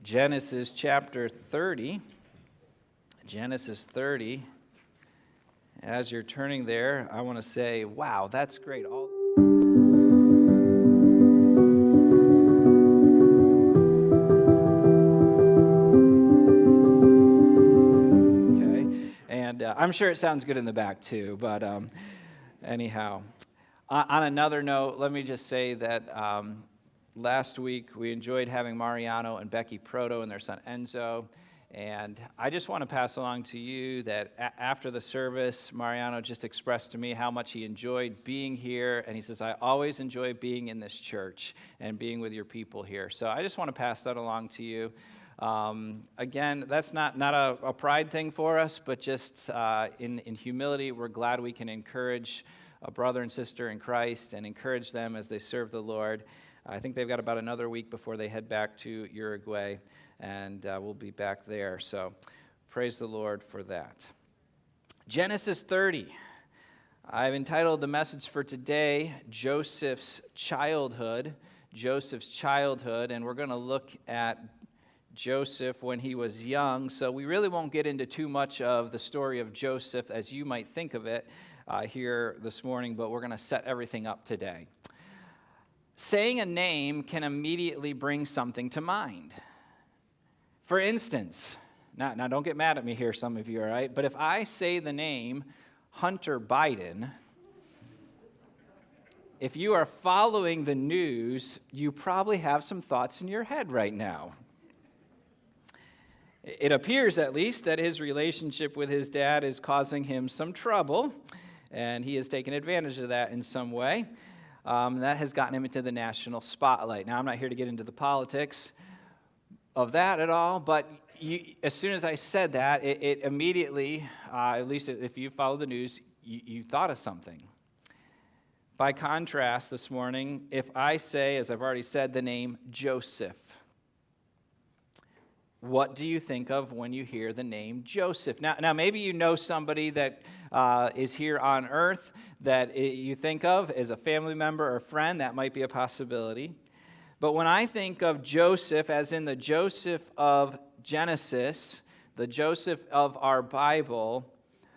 Genesis chapter 30. Genesis 30. As you're turning there, I want to say, wow, that's great. Okay. And I'm sure it sounds good in the back too, but anyhow. On another note, let me just say that last week we enjoyed having Mariano and Becky Proto and their son Enzo. And I just want to pass along to you that after the service, Mariano just expressed to me how much he enjoyed being here. And he says, I always enjoy being in this church and being with your people here. So I just want to pass that along to you. Again, that's not a pride thing for us, but just in humility, we're glad we can encourage a brother and sister in Christ and encourage them as they serve the Lord. I think they've got about another week before they head back to Uruguay. And we'll be back there. So praise the Lord for that. Genesis 30. I've entitled the message for today, Joseph's Childhood. Joseph's Childhood. And we're going to look at Joseph when he was young. So we really won't get into too much of the story of Joseph as you might think of it here this morning. But we're going to set everything up today. Saying a name can immediately bring something to mind. For instance, now don't get mad at me here, some of you, all right? But if I say the name Hunter Biden, if you are following the news, you probably have some thoughts in your head right now. It appears, at least, that his relationship with his dad is causing him some trouble, and he has taken advantage of that in some way. That has gotten him into the national spotlight. Now, I'm not here to get into the politics of that at all, but as soon as I said that, it immediately, at least if you follow the news, you thought of something. By contrast, this morning, if I say, as I've already said, the name Joseph, what do you think of when you hear the name Joseph? Now maybe you know somebody that is here on earth that you think of as a family member or friend. That might be a possibility. But when I think of Joseph, as in the Joseph of Genesis, the Joseph of our Bible,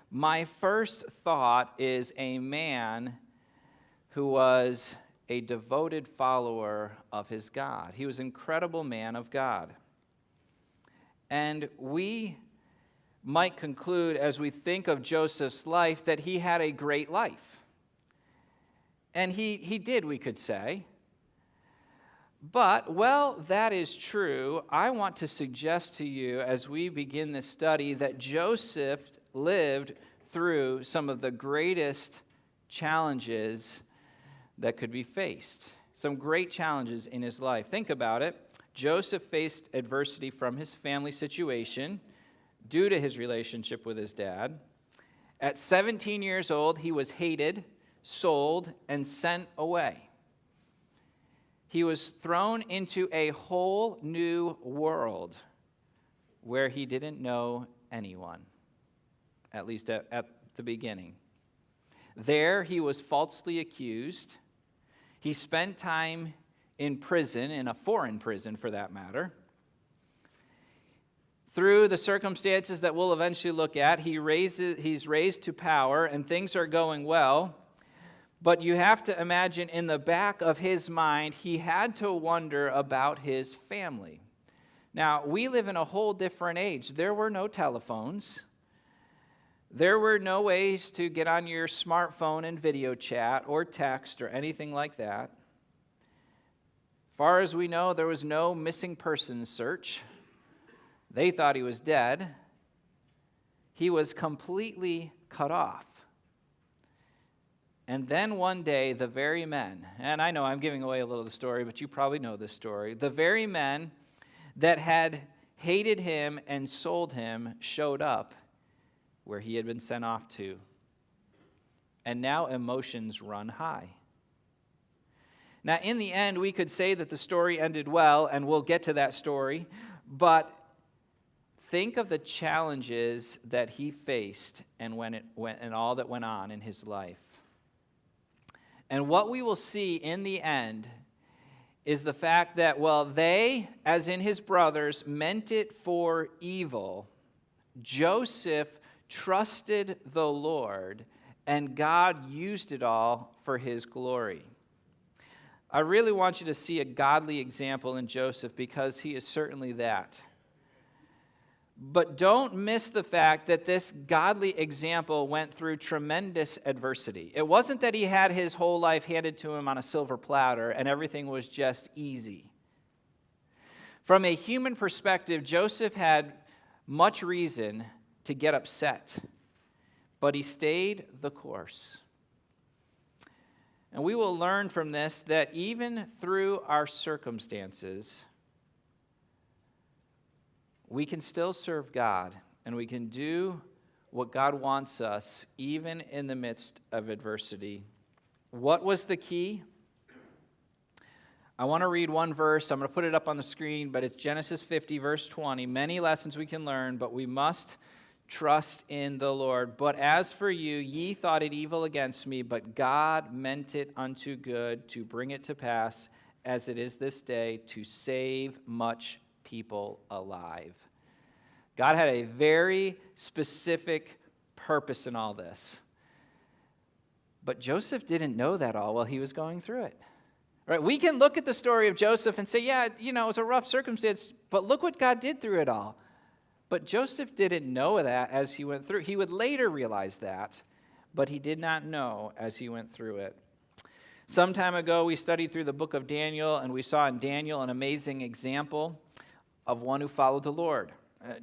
my first thought is a man who was a devoted follower of his God. He was an incredible man of God. And we might conclude, as we think of Joseph's life, that he had a great life. And he did, we could say. But, well, that is true. I want to suggest to you as we begin this study that Joseph lived through some of the greatest challenges that could be faced. Some great challenges in his life. Think about it. Joseph faced adversity from his family situation due to his relationship with his dad. At 17 years old, he was hated, sold, and sent away. He was thrown into a whole new world where he didn't know anyone, at least at the beginning. There, he was falsely accused. He spent time in prison, in a foreign prison for that matter. Through the circumstances that we'll eventually look at, he's raised to power and things are going well. But you have to imagine in the back of his mind, he had to wonder about his family. Now, we live in a whole different age. There were no telephones. There were no ways to get on your smartphone and video chat or text or anything like that. Far as we know, there was no missing persons search. They thought he was dead. He was completely cut off. And then one day, the very men, and I know I'm giving away a little of the story, but you probably know this story. The very men that had hated him and sold him showed up where he had been sent off to. And now emotions run high. Now, in the end, we could say that the story ended well, and we'll get to that story, but think of the challenges that he faced and all that went on in his life. And what we will see in the end is the fact that, well, they, as in his brothers, meant it for evil. Joseph trusted the Lord, and God used it all for his glory. I really want you to see a godly example in Joseph because he is certainly that. But don't miss the fact that this godly example went through tremendous adversity. It wasn't that he had his whole life handed to him on a silver platter and everything was just easy. From a human perspective, Joseph had much reason to get upset, but he stayed the course. And we will learn from this that even through our circumstances, we can still serve God, and we can do what God wants us, even in the midst of adversity. What was the key? I want to read one verse. I'm going to put it up on the screen, but it's Genesis 50, verse 20. Many lessons we can learn, but we must trust in the Lord. But as for you, ye thought it evil against me, but God meant it unto good to bring it to pass, as it is this day, to save much people alive. God had a very specific purpose in all this. But Joseph didn't know that all while he was going through it. Right? We can look at the story of Joseph and say, yeah, it was a rough circumstance, but look what God did through it all. But Joseph didn't know that as he went through. He would later realize that, but he did not know as he went through it. Some time ago, we studied through the book of Daniel, and we saw in Daniel an amazing example of one who followed the Lord.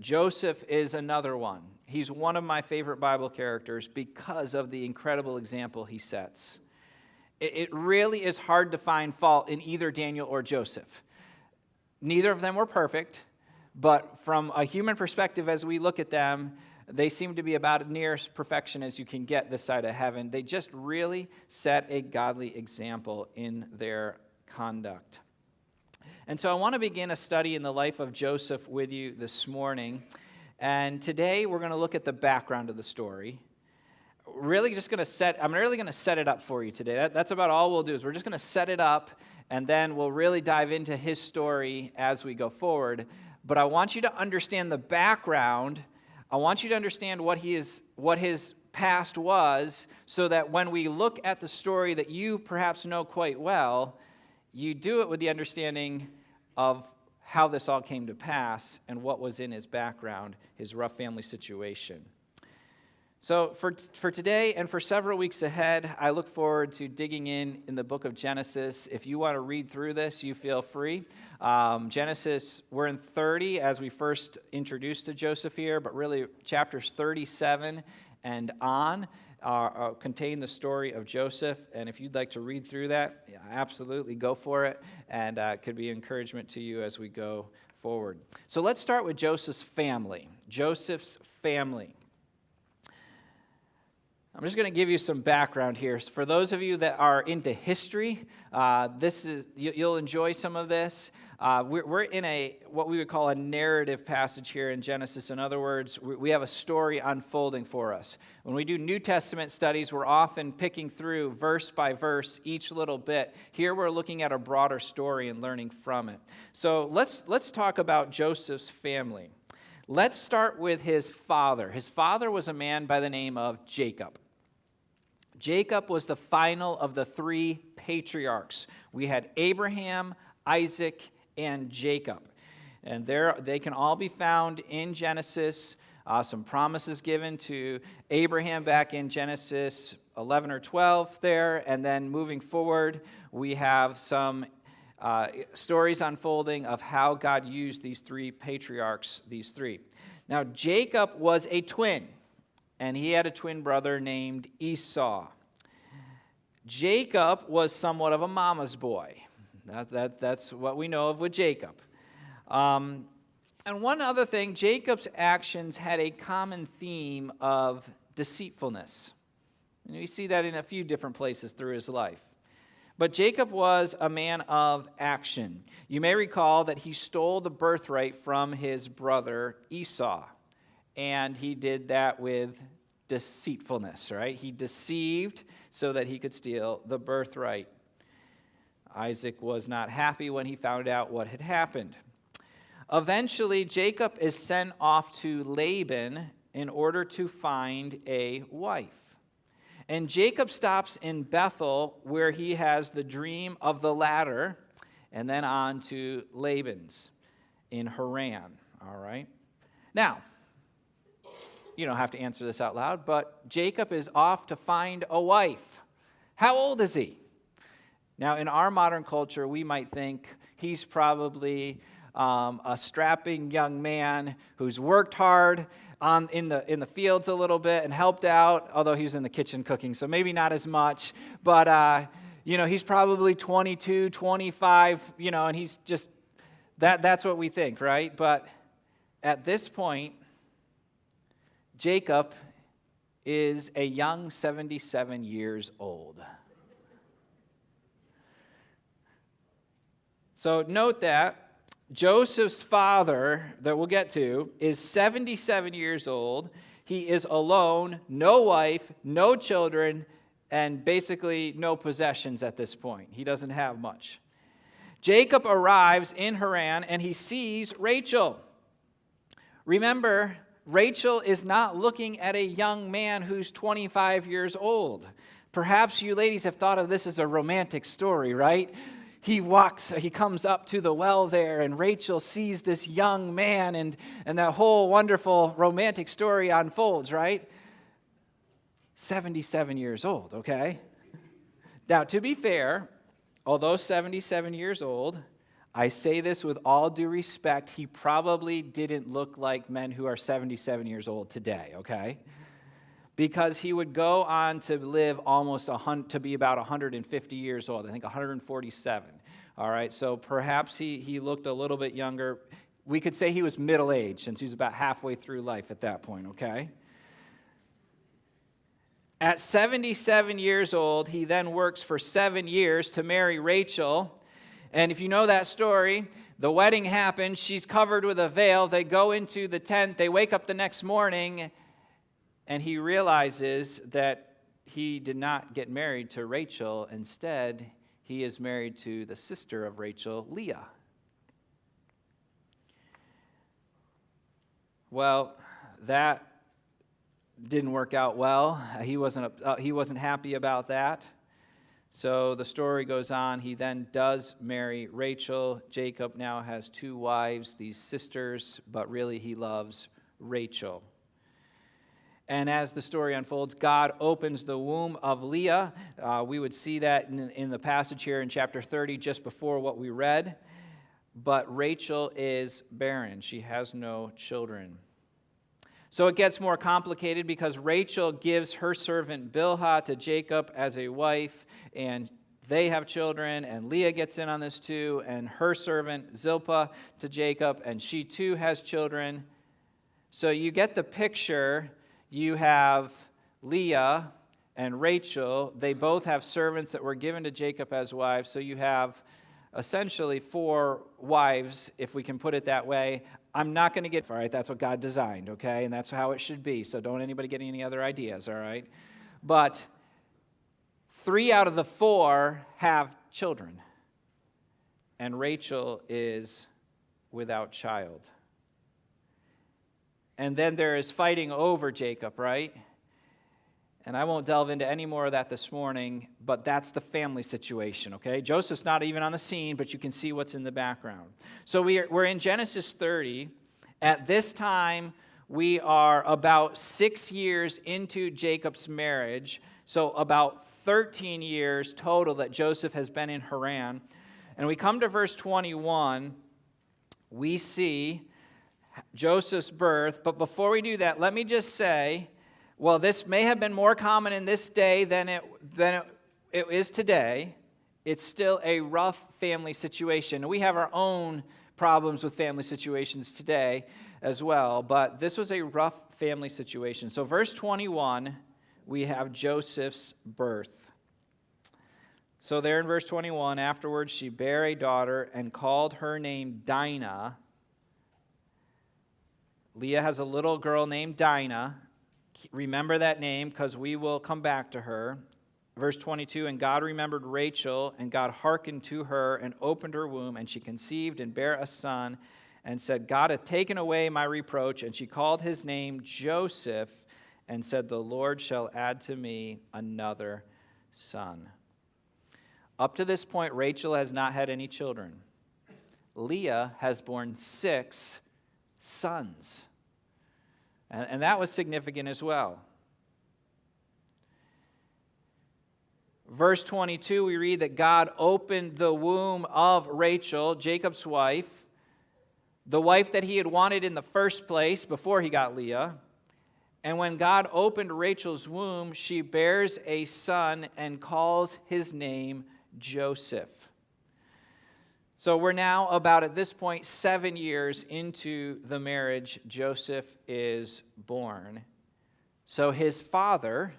Joseph is another one. He's one of my favorite Bible characters because of the incredible example he sets. It really is hard to find fault in either Daniel or Joseph. Neither of them were perfect, but from a human perspective, as we look at them, they seem to be about as near perfection as you can get this side of heaven. They just really set a godly example in their conduct. And so I want to begin a study in the life of Joseph with you this morning. And today we're going to look at the background of the story. I'm really going to set it up for you today. That's about all we'll do is we're just going to set it up, and then we'll really dive into his story as we go forward. But I want you to understand the background. I want you to understand what his past was, so that when we look at the story that you perhaps know quite well, you do it with the understanding of how this all came to pass and what was in his background, his rough family situation. So for today and for several weeks ahead, I look forward to digging in the book of Genesis. If you want to read through this, you feel free. Genesis, we're in 30 as we first introduced to Joseph here, but really chapters 37 and on contain the story of Joseph. And if you'd like to read through that, absolutely go for it. And it could be encouragement to you as we go forward. So let's start with Joseph's family. Joseph's family. I'm just going to give you some background here. For those of you that are into history, you'll enjoy some of this. We're in what we would call a narrative passage here in Genesis. In other words, we have a story unfolding for us. When we do New Testament studies, we're often picking through verse by verse each little bit. Here we're looking at a broader story and learning from it. So let's talk about Joseph's family. Let's start with his father. His father was a man by the name of Jacob. Jacob was the final of the three patriarchs. We had Abraham, Isaac, and Jacob. And they can all be found in Genesis. Some promises given to Abraham back in Genesis 11 or 12 there. And then moving forward, we have some stories unfolding of how God used these three patriarchs, these three. Now, Jacob was a twin, and he had a twin brother named Esau. Jacob was somewhat of a mama's boy. That's what we know of with Jacob. And one other thing, Jacob's actions had a common theme of deceitfulness. And we see that in a few different places through his life. But Jacob was a man of action. You may recall that he stole the birthright from his brother Esau. And he did that with deceitfulness, right? He deceived so that he could steal the birthright. Isaac was not happy when he found out what had happened. Eventually, Jacob is sent off to Laban in order to find a wife. And Jacob stops in Bethel, where he has the dream of the ladder, and then on to Laban's in Haran. All right? Now, you don't have to answer this out loud, but Jacob is off to find a wife. How old is he? Now, in our modern culture, we might think he's probably a strapping young man who's worked hard in the fields a little bit and helped out, although he was in the kitchen cooking, so maybe not as much. But, he's probably 22, 25, and he's just, that's what we think, right? But at this point, Jacob is a young 77 years old. So note that Joseph's father, that we'll get to, is 77 years old. He is alone, no wife, no children, and basically no possessions at this point. He doesn't have much. Jacob arrives in Haran, and he sees Rachel. Remember, Rachel is not looking at a young man who's 25 years old. Perhaps you ladies have thought of this as a romantic story, right? He comes up to the well there, and Rachel sees this young man, and that whole wonderful romantic story unfolds, right? 77 years old, okay? Now, to be fair, although 77 years old, I say this with all due respect, he probably didn't look like men who are 77 years old today, okay? Because he would go on to live to be about 150 years old, I think 147. All right, so perhaps he looked a little bit younger. We could say he was middle-aged, since he was about halfway through life at that point, okay? At 77 years old, he then works for 7 years to marry Rachel. And if you know that story, the wedding happens, she's covered with a veil, they go into the tent, they wake up the next morning, and he realizes that he did not get married to Rachel. Instead, he is married to the sister of Rachel, Leah. Well, that didn't work out well. He wasn't happy about that. So the story goes on. He then does marry Rachel. Jacob now has 2 wives, these sisters, but really he loves Rachel. And as the story unfolds, God opens the womb of Leah. We would see that in the passage here in chapter 30, just before what we read. But Rachel is barren. She has no children. So it gets more complicated because Rachel gives her servant Bilhah to Jacob as a wife, and they have children, and Leah gets in on this too, and her servant Zilpah to Jacob, and she too has children. So you get the picture. You have Leah and Rachel. They both have servants that were given to Jacob as wives. So you have essentially 4 wives, if we can put it that way. I'm not going to get, all right, that's what God designed, okay? And that's how it should be. So don't anybody get any other ideas, all right? But 3 out of the 4 have children. And Rachel is without child. And then there is fighting over Jacob, right? And I won't delve into any more of that this morning, but that's the family situation, okay? Joseph's not even on the scene, but you can see what's in the background. So we're in Genesis 30. At this time, we are about 6 years into Jacob's marriage, so about 13 years total that Joseph has been in Haran. And we come to verse 21, we see Joseph's birth. But before we do that, let me just say, well, this may have been more common in this day than it is today. It's still a rough family situation. We have our own problems with family situations today as well, but this was a rough family situation. So verse 21, we have Joseph's birth. So there in verse 21, afterwards she bare a daughter and called her name Dinah. Leah has a little girl named Dinah. Remember that name because we will come back to her. Verse 22, and God remembered Rachel, and God hearkened to her and opened her womb, and she conceived and bare a son, and said, God hath taken away my reproach. And she called his name Joseph, and said, the Lord shall add to me another son. Up to this point, Rachel has not had any children. Leah has borne 6 sons. And that was significant as well. Verse 22, we read that God opened the womb of Rachel, Jacob's wife, the wife that he had wanted in the first place before he got Leah. And when God opened Rachel's womb, she bears a son and calls his name Joseph. So we're now about, at this point, 7 years into the marriage. Joseph is born. So his father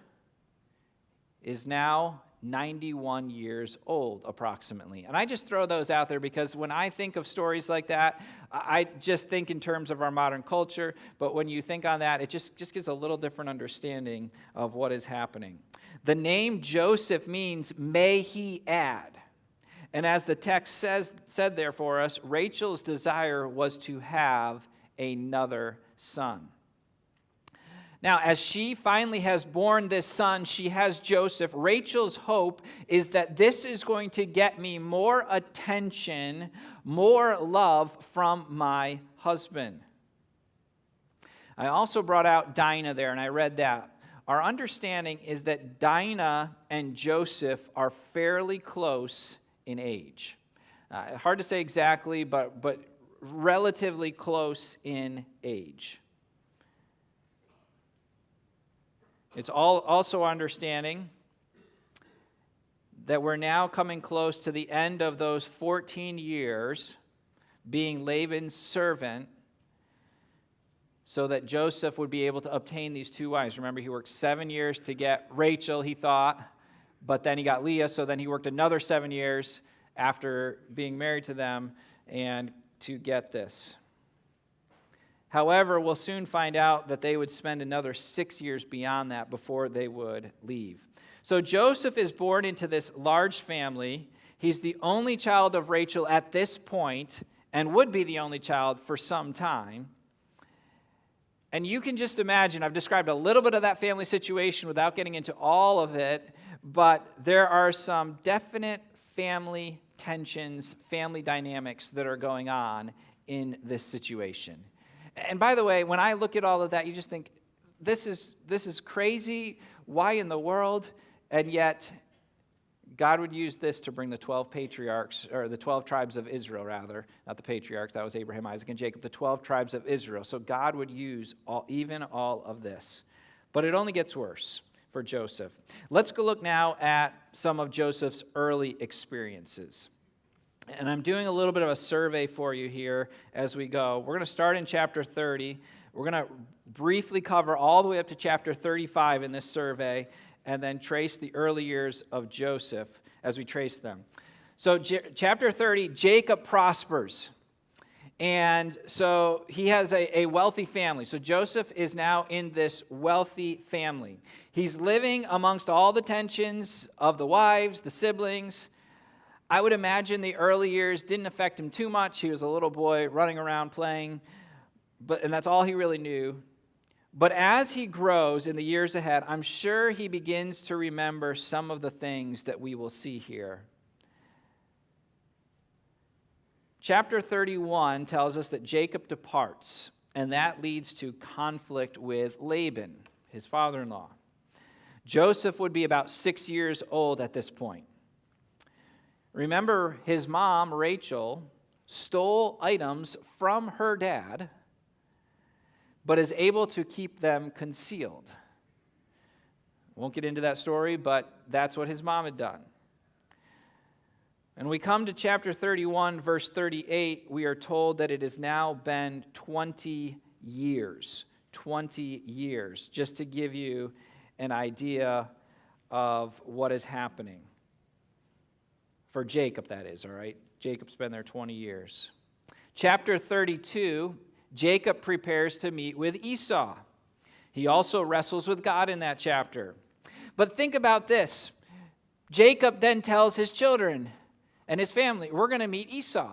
is now 91 years old, approximately. And I just throw those out there because when I think of stories like that, I just think in terms of our modern culture. But when you think on that, it just gives a little different understanding of what is happening. The name Joseph means, may he add. And as the text said there for us, Rachel's desire was to have another son. Now, as she finally has born this son, she has Joseph. Rachel's hope is that this is going to get me more attention, more love from my husband. I also brought out Dinah there, and I read that. Our understanding is that Dinah and Joseph are fairly close in age. Hard to say exactly, but relatively close in age. It's also understanding that we're now coming close to the end of those 14 years being Laban's servant so that Joseph would be able to obtain these 2 wives. Remember, he worked 7 years to get Rachel, he thought, but then he got Leah, so then he worked another 7 years after being married to them and to get this. However, we'll soon find out that they would spend another 6 years beyond that before they would leave. So Joseph is born into this large family. He's the only child of Rachel at this point and would be the only child for some time. And you can just imagine, I've described a little bit of that family situation without getting into all of it, but there are some definite family tensions, family dynamics that are going on in this situation. And by the way, when I look at all of that, you just think, this is crazy. Why in the world? And yet, God would use this to bring the 12 patriarchs, or the 12 tribes of Israel, rather. Not the patriarchs, that was Abraham, Isaac, and Jacob, the 12 tribes of Israel. So God would use even all of this. But it only gets worse for Joseph. Let's go look now at some of Joseph's early experiences. And I'm doing a little bit of a survey for you here as we go. We're going to start in chapter 30. We're going to briefly cover all the way up to chapter 35 in this survey, and then trace the early years of Joseph as we trace them. So chapter 30, Jacob prospers. And so he has a wealthy family. So Joseph is now in this wealthy family. He's living amongst all the tensions of the wives, the siblings. I would imagine the early years didn't affect him too much. He was a little boy running around playing, and that's all he really knew. But as he grows in the years ahead, I'm sure he begins to remember some of the things that we will see here. Chapter 31 tells us that Jacob departs, and that leads to conflict with Laban, his father-in-law. Joseph would be about 6 years old at this point. Remember, his mom, Rachel, stole items from her dad, but is able to keep them concealed. Won't get into that story, but that's what his mom had done. And we come to chapter 31, verse 38, we are told that it has now been 20 years. 20 years, just to give you an idea of what is happening. For Jacob, that is, all right? Jacob's been there 20 years. Chapter 32, Jacob prepares to meet with Esau. He also wrestles with God in that chapter. But think about this. Jacob then tells his children and his family, we're going to meet Esau.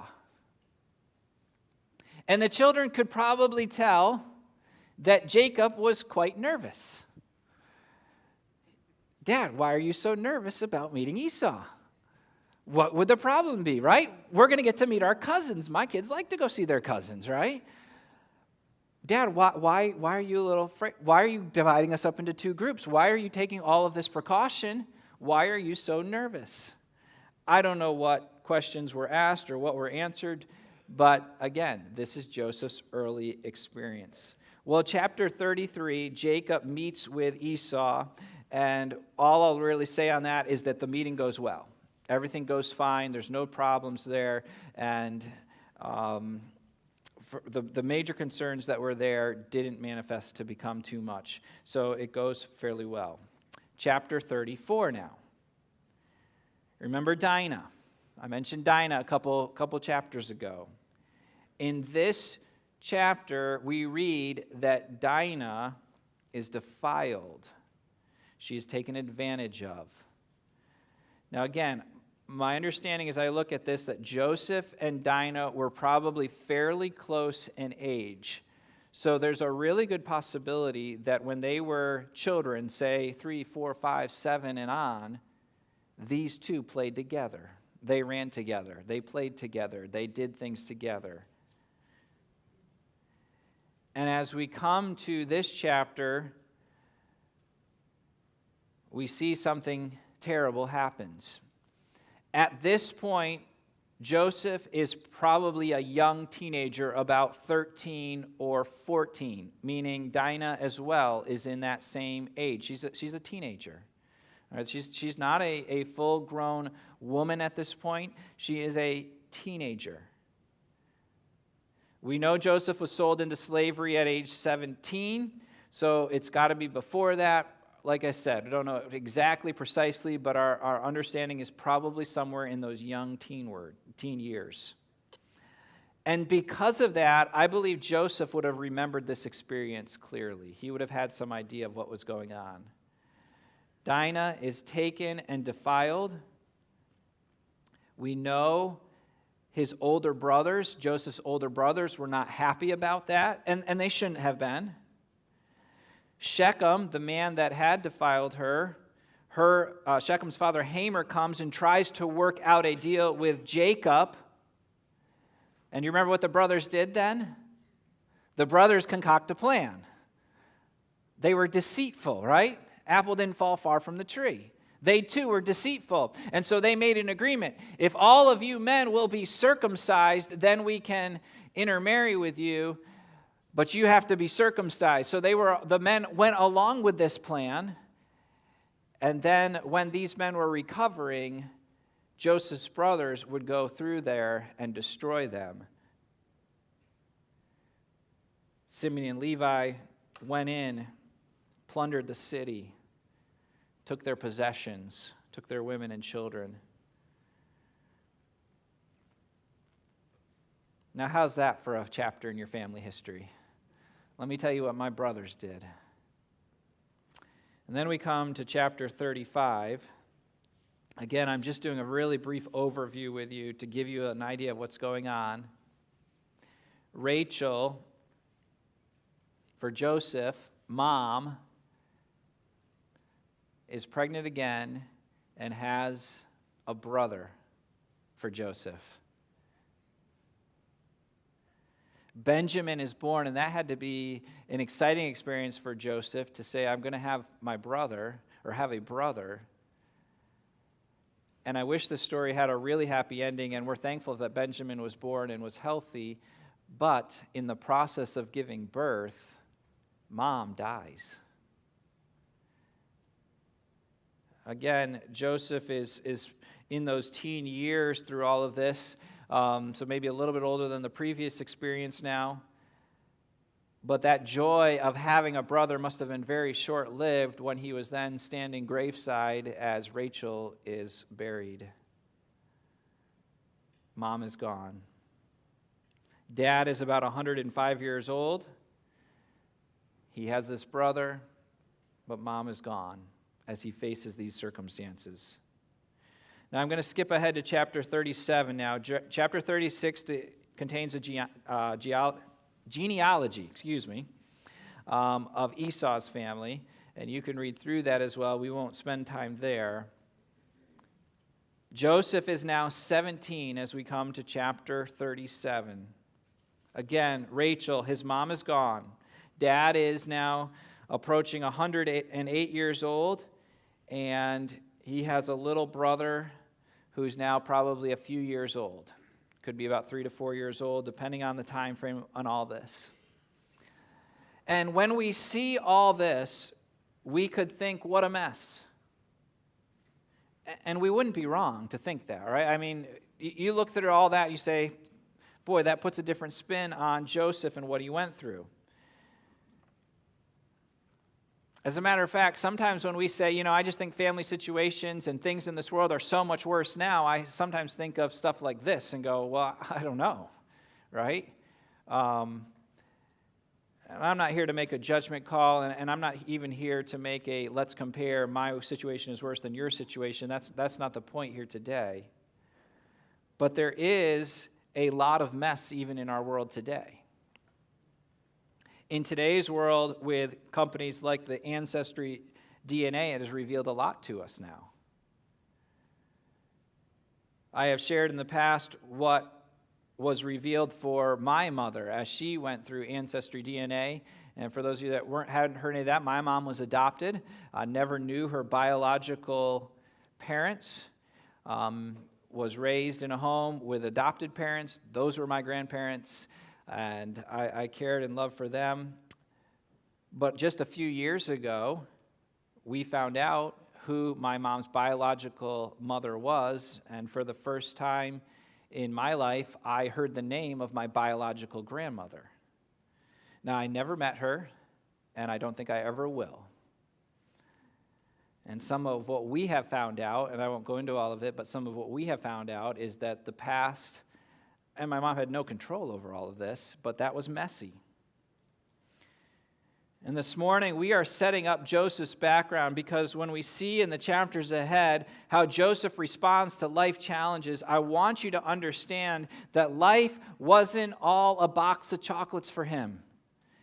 And the children could probably tell that Jacob was quite nervous. Dad, why are you so nervous about meeting Esau? What would the problem be, right? We're going to get to meet our cousins. My kids like to go see their cousins, right? Dad, why are you a little afraid? Why are you dividing us up into two groups? Why are you taking all of this precaution? Why are you so nervous? I don't know what questions were asked or what were answered, but again, this is Joseph's early experience. Well, chapter 33, Jacob meets with Esau, and all I'll really say on that is that the meeting goes well. Everything goes fine. There's no problems there, and the major concerns that were there didn't manifest to become too much. So it goes fairly well. Chapter 34 now. Remember Dinah. I mentioned Dinah a couple chapters ago. In this chapter, we read that Dinah is defiled. She is taken advantage of. Now again, my understanding as I look at this that Joseph and Dinah were probably fairly close in age. So there's a really good possibility that when they were children, say 3, 4, 5, 7 and on, these two played together. They ran together. They played together. They did things together. And as we come to this chapter, we see something terrible happens. At this point, Joseph is probably a young teenager, about 13 or 14, meaning Dinah as well is in that same age. She's a teenager. All right, she's not a full-grown woman at this point. She is a teenager. We know Joseph was sold into slavery at age 17, so it's got to be before that. Like I said, we don't know exactly precisely, but our understanding is probably somewhere in those young teen years. And because of that, I believe Joseph would have remembered this experience clearly. He would have had some idea of what was going on. Dinah is taken and defiled. We know his older brothers, Joseph's older brothers, were not happy about that, and they shouldn't have been. Shechem, the man that had defiled her, Shechem's father Hamor comes and tries to work out a deal with Jacob. And you remember what the brothers did then? The brothers concoct a plan. They were deceitful, right? Apple didn't fall far from the tree. They too were deceitful. And so they made an agreement. If all of you men will be circumcised, then we can intermarry with you. But you have to be circumcised. So the men went along with this plan. And then when these men were recovering, Joseph's brothers would go through there and destroy them. Simeon and Levi went in, plundered the city, took their possessions, took their women and children. Now, how's that for a chapter in your family history? Let me tell you what my brothers did. And then we come to chapter 35. Again, I'm just doing a really brief overview with you to give you an idea of what's going on. Rachel, for Joseph, mom, is pregnant again and has a brother for Joseph. Benjamin is born, and that had to be an exciting experience for Joseph to say, I'm going to have my brother, or have a brother. And I wish the story had a really happy ending, and we're thankful that Benjamin was born and was healthy, but in the process of giving birth, mom dies. Again, Joseph is in those teen years through all of this, so maybe a little bit older than the previous experience now. But that joy of having a brother must have been very short-lived when he was then standing graveside as Rachel is buried. Mom is gone. Dad is about 105 years old. He has this brother, but mom is gone as he faces these circumstances. Now I'm going to skip ahead to chapter 37 now. Chapter 36 contains a genealogy, of Esau's family, and you can read through that as well. We won't spend time there. Joseph is now 17 as we come to chapter 37. Again, Rachel, his mom is gone. Dad is now approaching 108 years old, and he has a little brother who's now probably a few years old. Could be about 3 to 4 years old, depending on the time frame on all this. And when we see all this, we could think, what a mess. And we wouldn't be wrong to think that, right? I mean, you look through all that, you say, boy, that puts a different spin on Joseph and what he went through. As a matter of fact, sometimes when we say, I just think family situations and things in this world are so much worse now, I sometimes think of stuff like this and go, well, I don't know, right? And I'm not here to make a judgment call, and I'm not even here to make a let's compare my situation is worse than your situation. That's not the point here today. But there is a lot of mess even in our world today. In today's world, with companies like the Ancestry DNA, it has revealed a lot to us now. I have shared in the past what was revealed for my mother as she went through Ancestry DNA. And for those of you that hadn't heard any of that, my mom was adopted. I never knew her biological parents. Was raised in a home with adopted parents. Those were my grandparents. And I cared and loved for them. But just a few years ago, we found out who my mom's biological mother was, and for the first time in my life, I heard the name of my biological grandmother. Now, I never met her, and I don't think I ever will. And some of what we have found out, and I won't go into all of it, but some of what we have found out is that the past, and my mom had no control over all of this, but that was messy. And this morning, we are setting up Joseph's background because when we see in the chapters ahead how Joseph responds to life challenges, I want you to understand that life wasn't all a box of chocolates for him.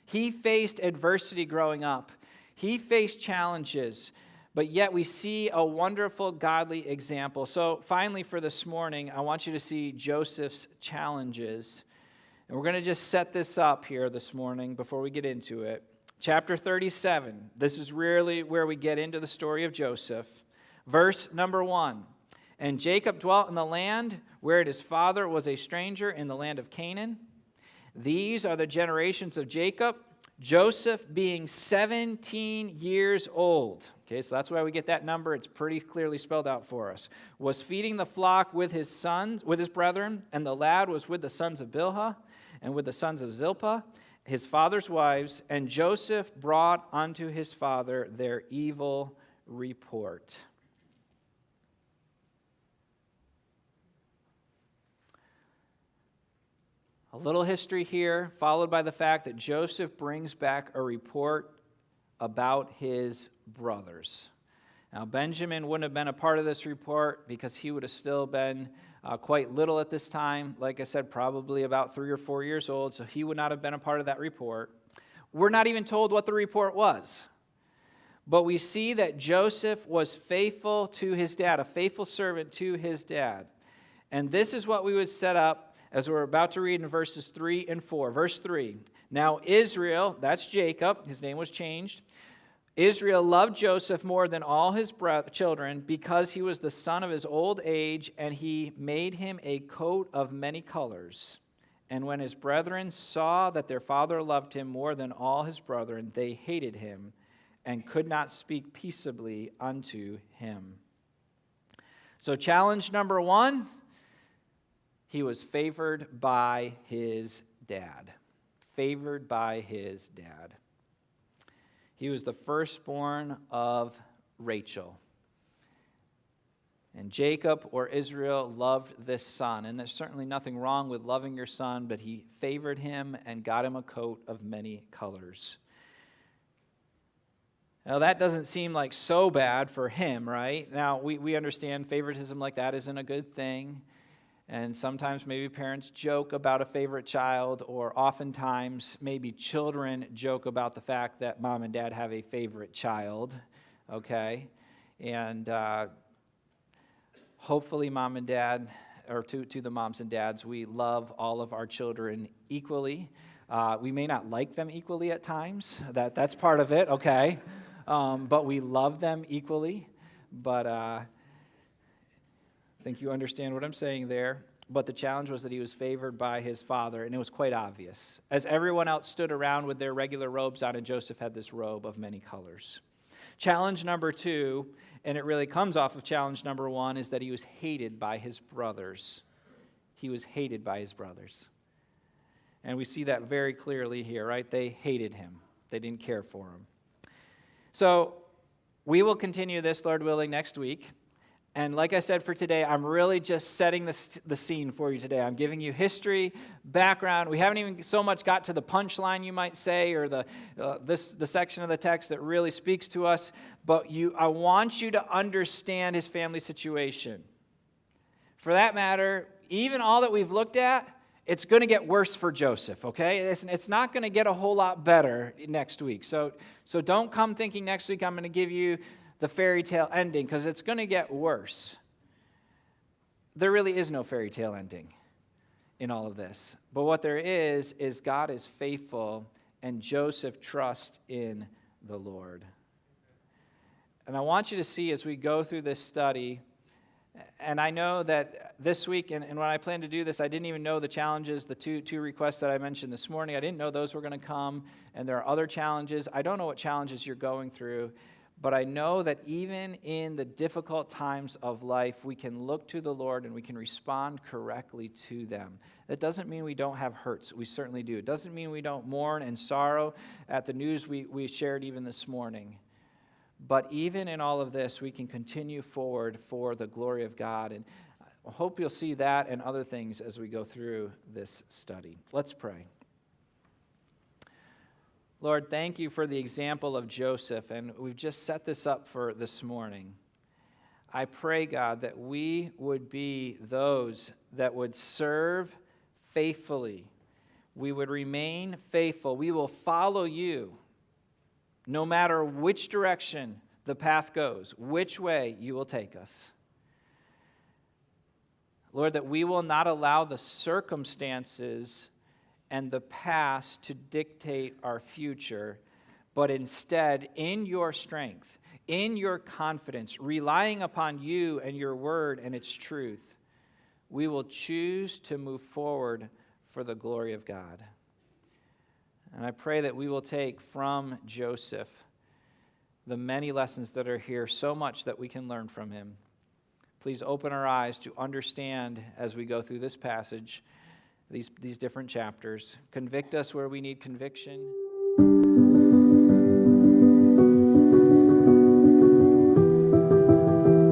He faced adversity growing up. He faced challenges, but yet we see a wonderful, godly example. So finally for this morning, I want you to see Joseph's challenges. And we're going to just set this up here this morning before we get into it. Chapter 37, this is really where we get into the story of Joseph. Verse number 1, and Jacob dwelt in the land where his father was a stranger in the land of Canaan. These are the generations of Jacob, Joseph being 17 years old. Okay, so that's why we get that number. It's pretty clearly spelled out for us. Was feeding the flock with his sons, with his brethren, and the lad was with the sons of Bilhah and with the sons of Zilpah, his father's wives, and Joseph brought unto his father their evil report. A little history here, followed by the fact that Joseph brings back a report about his brothers. Now, Benjamin wouldn't have been a part of this report because he would have still been quite little at this time. Like I said, probably about 3 or 4 years old, so he would not have been a part of that report. We're not even told what the report was. But we see that Joseph was faithful to his dad, a faithful servant to his dad. And this is what we would set up as we're about to read in verses 3 and 4. Verse 3, now Israel, that's Jacob, his name was changed. Israel loved Joseph more than all his children because he was the son of his old age, and he made him a coat of many colors. And when his brethren saw that their father loved him more than all his brethren, they hated him and could not speak peaceably unto him. So challenge number 1, he was favored by his dad. Favored by his dad. He was the firstborn of Rachel. And Jacob, or Israel, loved this son. And there's certainly nothing wrong with loving your son, but he favored him and got him a coat of many colors. Now, that doesn't seem like so bad for him, right? Now, we understand favoritism like that isn't a good thing. And sometimes maybe parents joke about a favorite child, or oftentimes maybe children joke about the fact that mom and dad have a favorite child, okay? And hopefully mom and dad, or to the moms and dads, we love all of our children equally. We may not like them equally at times. That's part of it, okay? But we love them equally. But I think you understand what I'm saying there. But the challenge was that he was favored by his father, and it was quite obvious. As everyone else stood around with their regular robes on, and Joseph had this robe of many colors. Challenge number 2, and it really comes off of challenge number 1, is that he was hated by his brothers. He was hated by his brothers. And we see that very clearly here, right? They hated him. They didn't care for him. So we will continue this, Lord willing, next week. And like I said for today, I'm really just setting the scene for you today. I'm giving you history, background. We haven't even so much got to the punchline, you might say, or the section of the text that really speaks to us. But I want you to understand his family situation. For that matter, even all that we've looked at, it's going to get worse for Joseph, okay? It's not going to get a whole lot better next week. So don't come thinking next week I'm going to give you the fairy tale ending, because it's going to get worse. There really is no fairy tale ending in all of this. But what there is God is faithful, and Joseph trusts in the Lord. And I want you to see as we go through this study, and I know that this week, and when I planned to do this, I didn't even know the challenges, the two requests that I mentioned this morning. I didn't know those were going to come, and there are other challenges. I don't know what challenges you're going through, but I know that even in the difficult times of life, we can look to the Lord and we can respond correctly to them. That doesn't mean we don't have hurts. We certainly do. It doesn't mean we don't mourn and sorrow at the news we shared even this morning. But even in all of this, we can continue forward for the glory of God. And I hope you'll see that and other things as we go through this study. Let's pray. Lord, thank you for the example of Joseph, and we've just set this up for this morning. I pray, God, that we would be those that would serve faithfully. We would remain faithful. We will follow you no matter which direction the path goes, which way you will take us. Lord, that we will not allow the circumstances and the past to dictate our future, but instead, in your strength, in your confidence, relying upon you and your word and its truth, we will choose to move forward for the glory of God. And I pray that we will take from Joseph the many lessons that are here, so much that we can learn from him. Please open our eyes to understand as we go through this passage, these different chapters. Convict us where we need conviction.